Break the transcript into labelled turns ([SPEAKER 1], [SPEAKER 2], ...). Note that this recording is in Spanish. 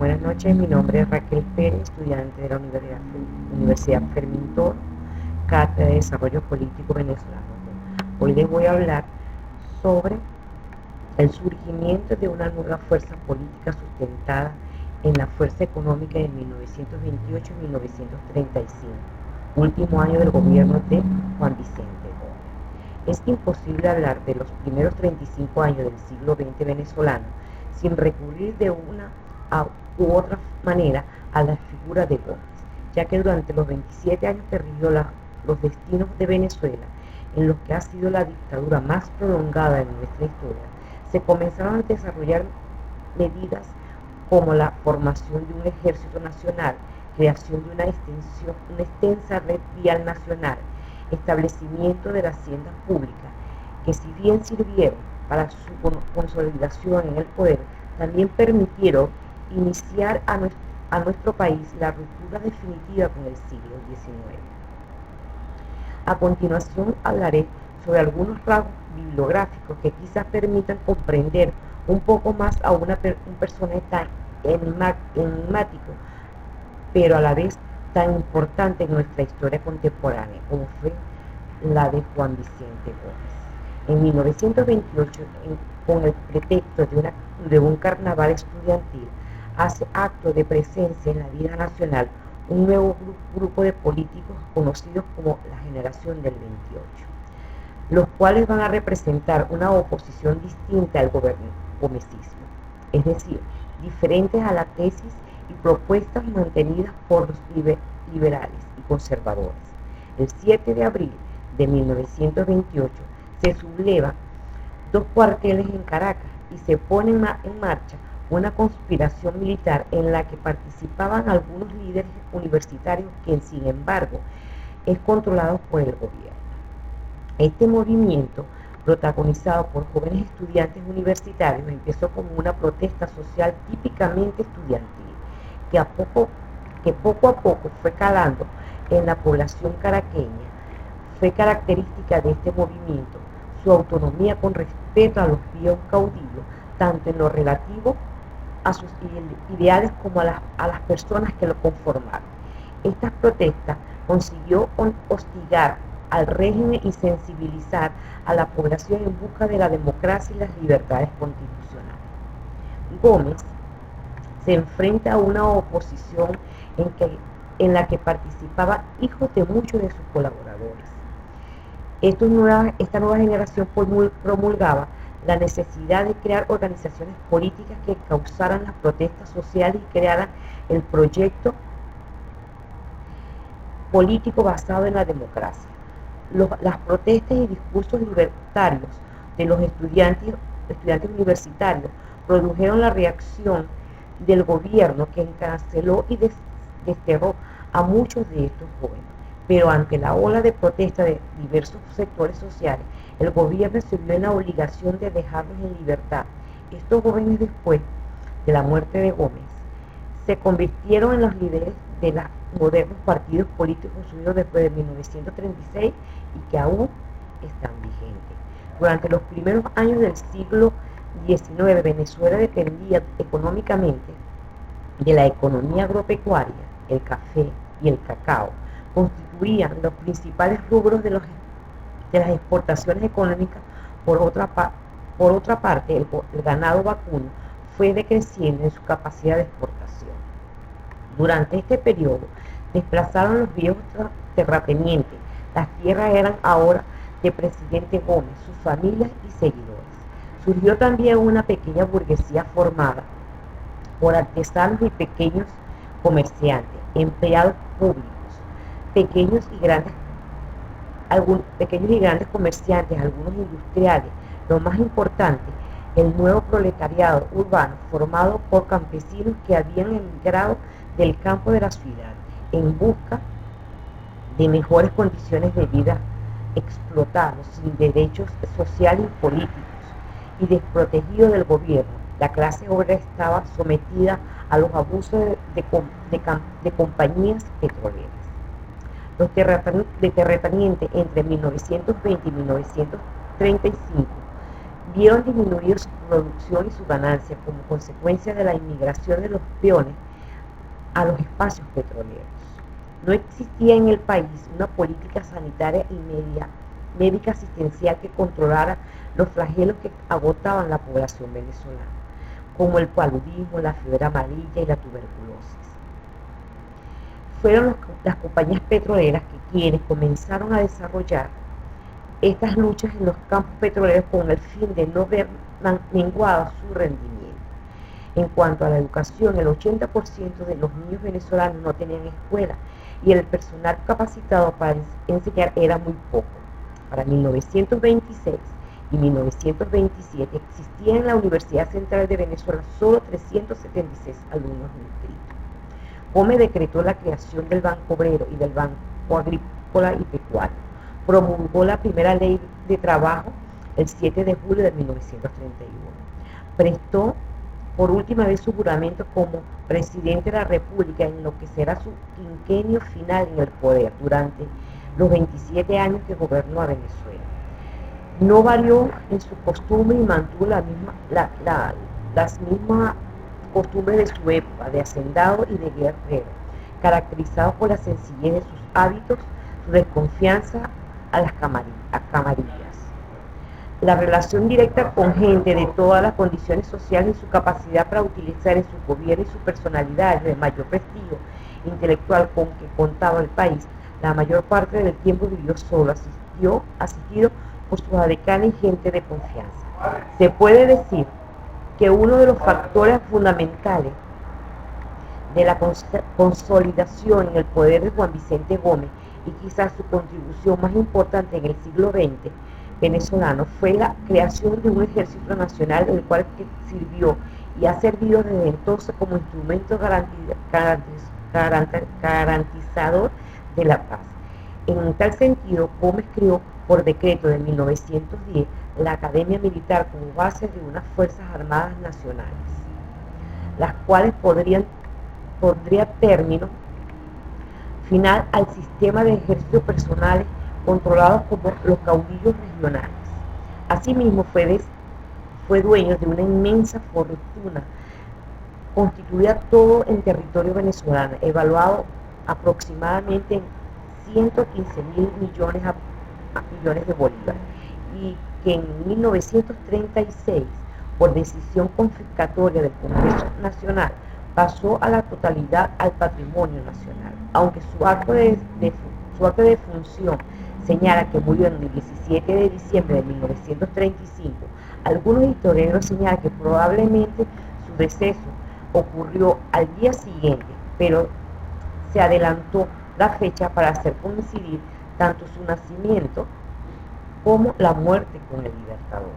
[SPEAKER 1] Buenas noches, mi nombre es Raquel Pérez, estudiante de la Universidad Fermín Toro, Cátedra de Desarrollo Político Venezolano. Hoy les voy a hablar sobre el surgimiento de una nueva fuerza política sustentada en la fuerza económica de 1928 y 1935, último año del gobierno de Juan Vicente Gómez. Es imposible hablar de los primeros 35 años del siglo XX venezolano sin recurrir de una u otra manera a la figura de Gómez, ya que durante los 27 años que rigió los destinos de Venezuela, en los que ha sido la dictadura más prolongada en nuestra historia, se comenzaron a desarrollar medidas como la formación de un ejército nacional, creación de una extensa red vial nacional, establecimiento de la hacienda pública, que si bien sirvieron para su consolidación en el poder, también permitieron iniciar a nuestro país la ruptura definitiva con el siglo XIX. A continuación hablaré sobre algunos rasgos bibliográficos que quizás permitan comprender un poco más a un personaje tan enigmático, pero a la vez tan importante en nuestra historia contemporánea, como fue la de Juan Vicente Gómez. En 1928, con el pretexto de un carnaval estudiantil, hace acto de presencia en la vida nacional un nuevo grupo de políticos conocidos como la generación del 28, los cuales van a representar una oposición distinta al gomecismo, es decir, diferentes a la tesis y propuestas mantenidas por los liberales y conservadores. El 7 de abril de 1928 se sublevan dos cuarteles en Caracas y se pone en marcha una conspiración militar en la que participaban algunos líderes universitarios que, sin embargo, es controlado por el gobierno. Este movimiento, protagonizado por jóvenes estudiantes universitarios, empezó como una protesta social típicamente estudiantil, que poco a poco fue calando en la población caraqueña. Fue característica de este movimiento su autonomía con respeto a los viejos caudillos, tanto en lo relativo a sus ideales como a las personas que lo conformaron. Estas protestas consiguió hostigar al régimen y sensibilizar a la población en busca de la democracia y las libertades constitucionales. Gómez se enfrenta a una oposición en la que participaban hijos de muchos de sus colaboradores. Esta nueva generación promulgaba la necesidad de crear organizaciones políticas que causaran las protestas sociales y crearan el proyecto político basado en la democracia. Las protestas y discursos libertarios de los estudiantes universitarios produjeron la reacción del gobierno, que encarceló y desterró a muchos de estos jóvenes. Pero ante la ola de protesta de diversos sectores sociales, el gobierno se vio en la obligación de dejarlos en libertad. Estos jóvenes, después de la muerte de Gómez, se convirtieron en los líderes de los modernos partidos políticos surgidos después de 1936 y que aún están vigentes. Durante los primeros años del siglo XIX, Venezuela dependía económicamente de la economía agropecuaria. El café y el cacao constituían los principales rubros de las exportaciones económicas. Por otra parte, el ganado vacuno fue decreciendo en su capacidad de exportación. Durante este periodo, desplazaron los viejos terratenientes. Las tierras eran ahora de presidente Gómez, sus familias y seguidores. Surgió también una pequeña burguesía formada por artesanos y pequeños comerciantes, empleados públicos, pequeños y grandes comerciantes, algunos industriales. Lo más importante, el nuevo proletariado urbano formado por campesinos que habían emigrado del campo de la ciudad en busca de mejores condiciones de vida, explotados sin derechos sociales y políticos y desprotegidos del gobierno. La clase obrera estaba sometida a los abusos de compañías petroleras. Los terratenientes entre 1920 y 1935 vieron disminuir su producción y su ganancia como consecuencia de la inmigración de los peones a los espacios petroleros. No existía en el país una política sanitaria y médica asistencial que controlara los flagelos que agotaban la población venezolana, como el paludismo, la fiebre amarilla y la tuberculosis. Fueron las compañías petroleras quienes comenzaron a desarrollar estas luchas en los campos petroleros con el fin de no ver menguado su rendimiento. En cuanto a la educación, el 80% de los niños venezolanos no tenían escuela y el personal capacitado para enseñar era muy poco. Para 1926 y 1927 existían en la Universidad Central de Venezuela solo 376 alumnos inscritos. Gómez decretó la creación del Banco Obrero y del Banco Agrícola y Pecuario. Promulgó la primera ley de trabajo el 7 de julio de 1931. Prestó por última vez su juramento como presidente de la República en lo que será su quinquenio final en el poder durante los 27 años que gobernó a Venezuela. No varió en su costumbre y mantuvo las mismas costumbres de su época, de hacendado y de guerrero, caracterizado por la sencillez de sus hábitos, su desconfianza a las camarillas. La relación directa con gente de todas las condiciones sociales y su capacidad para utilizar en su gobierno y su personalidad de mayor prestigio intelectual con que contaba el país, la mayor parte del tiempo vivió solo, asistido por sus adecanes y gente de confianza. Se puede decir que uno de los factores fundamentales de la consolidación en el poder de Juan Vicente Gómez y quizás su contribución más importante en el siglo XX venezolano fue la creación de un ejército nacional, el cual sirvió y ha servido desde entonces como instrumento garantizador de la paz. En tal sentido, Gómez creó por decreto de 1910 la Academia Militar como base de unas Fuerzas Armadas Nacionales, las cuales pondría término final al sistema de ejércitos personales controlados por los caudillos regionales. Asimismo, fue dueño de una inmensa fortuna constituida todo en territorio venezolano, evaluado aproximadamente en 115.000 millones de bolívares, y que en 1936, por decisión confiscatoria del Congreso Nacional, pasó a la totalidad al patrimonio nacional, aunque su acto de defunción señala que murió en el 17 de diciembre de 1935. Algunos historiadores señalan que probablemente su deceso ocurrió al día siguiente, pero se adelantó la fecha para hacer coincidir tanto su nacimiento como la muerte con el Libertador.